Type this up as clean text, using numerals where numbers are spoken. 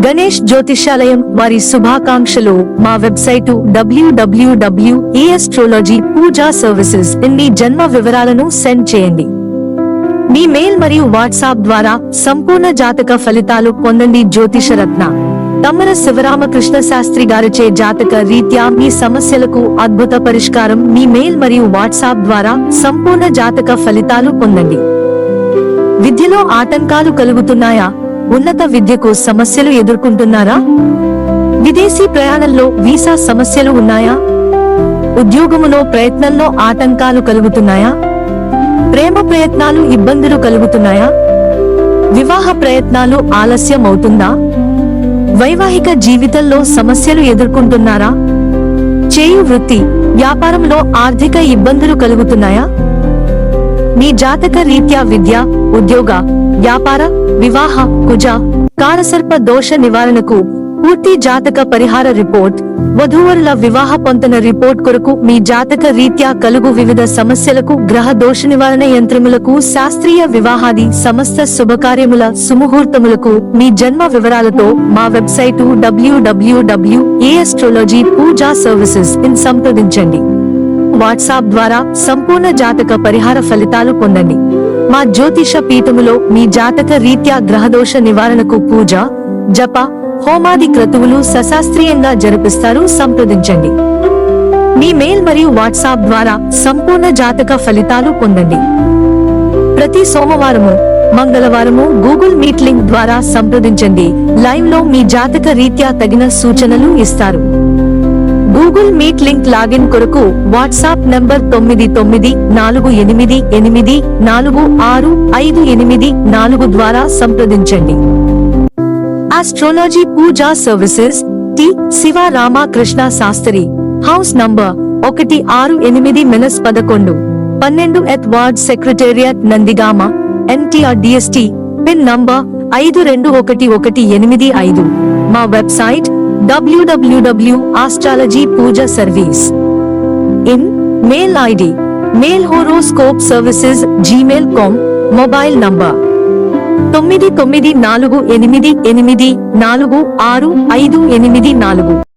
గణేష్ జ్యోతిషాలయం వారి శుభాకాంక్షలు. మా వెబ్సైటు www.astrology పూజా సర్వీసెస్ మీ జన్మ వివరాలను సెండ్ చేయండి. మీ మెయిల్ మరియు వాట్సాప్ ద్వారా సంపూర్ణ జాతక ఫలితాలు పొందండి. జ్యోతిషరత్న తమ్మర శివరామకృష్ణ శాస్త్రి గారిచే జాతక రీత్యా మీ సమస్యలకు అద్భుత పరిష్కారం. మీ మెయిల్ మరియు వాట్సాప్ ద్వారా సంపూర్ణ జాతక ఫలితాలు పొందండి. విద్యలో ఆటంకాలు కలుగుతున్నాయా? ఉన్నత విద్యకు సమస్యలు ఎదుర్కొంటున్నారా? విదేశీ ప్రయాణంలో వీసా సమస్యలు ఉన్నాయా? ఉద్యోగములో ప్రయత్నంలో ఆటంకాలు కలుగుతున్నాయా? ప్రేమ ప్రయత్నాలు ఇబ్బందులు కలుగుతున్నాయా? వివాహ ప్రయత్నాలు ఆలస్యం అవుతుందా? వైవాహిక జీవితంలో సమస్యలు ఎదుర్కొంటున్నారా? చేయు వృత్తి వ్యాపారంలో ఆర్థిక ఇబ్బందులు కలుగుతున్నాయా? మీ జాతక రీత్యా విద్య, ఉద్యోగ, వ్యాపార, వివాహ, కుజ, కారసర్ప దోష నివారణకు పూర్తి జాతక పరిహార రిపోర్ట్, వధూవరుల వివాహ పొంతన రిపోర్ట్ కొరకు మీ జాతక రీత్యా కలుగు వివిధ సమస్యలకు గ్రహ దోష నివారణ యంత్రములకు శాస్త్రీయ వివాహాది సమస్త శుభకార్యముల సుముహూర్తములకు మీ జన్మ వివరాలతో మా వెబ్సైటు www.astrology పూజా సర్వీసెస్ సంప్రదించండి. వాట్సాప్ ద్వారా సంపూర్ణ జాతక పరిహార ఫలితాలు పొందండి. మా జ్యోతిష పీఠములో మీ జాతక రీత్యా గ్రహదోష నివారణకు పూజ, జప, హోమాది క్రతువులు సశాస్త్రీయంగా జరిపిస్తారు. సంప్రదించండి. మీ మెయిల్ మరియు వాట్సాప్ ద్వారా సంపూర్ణ జాతక ఫలితాలు పొందండి. ప్రతి సోమవారము, మంగళవారము గూగుల్ మీట్ లింక్ ద్వారా సంప్రదించండి. లైవ్ లో మీ జాతక రీత్యా తగిన సూచనలు ఇస్తారు. గూగుల్ మీట్ లింక్ లాగిన్ కొరకు వాట్సాప్ నంబర్ 9948484658 ద్వారా సంప్రదించండి. Astrology puja services T Shiva Ramakrishna Sastry, house number 168-11 12 ward secretariat Nandigama, NTR DST, pin number 521185. మా website www.astrologypujaservice. Mail ID mail horoscope services gmail.com. Mobile number 9948846584.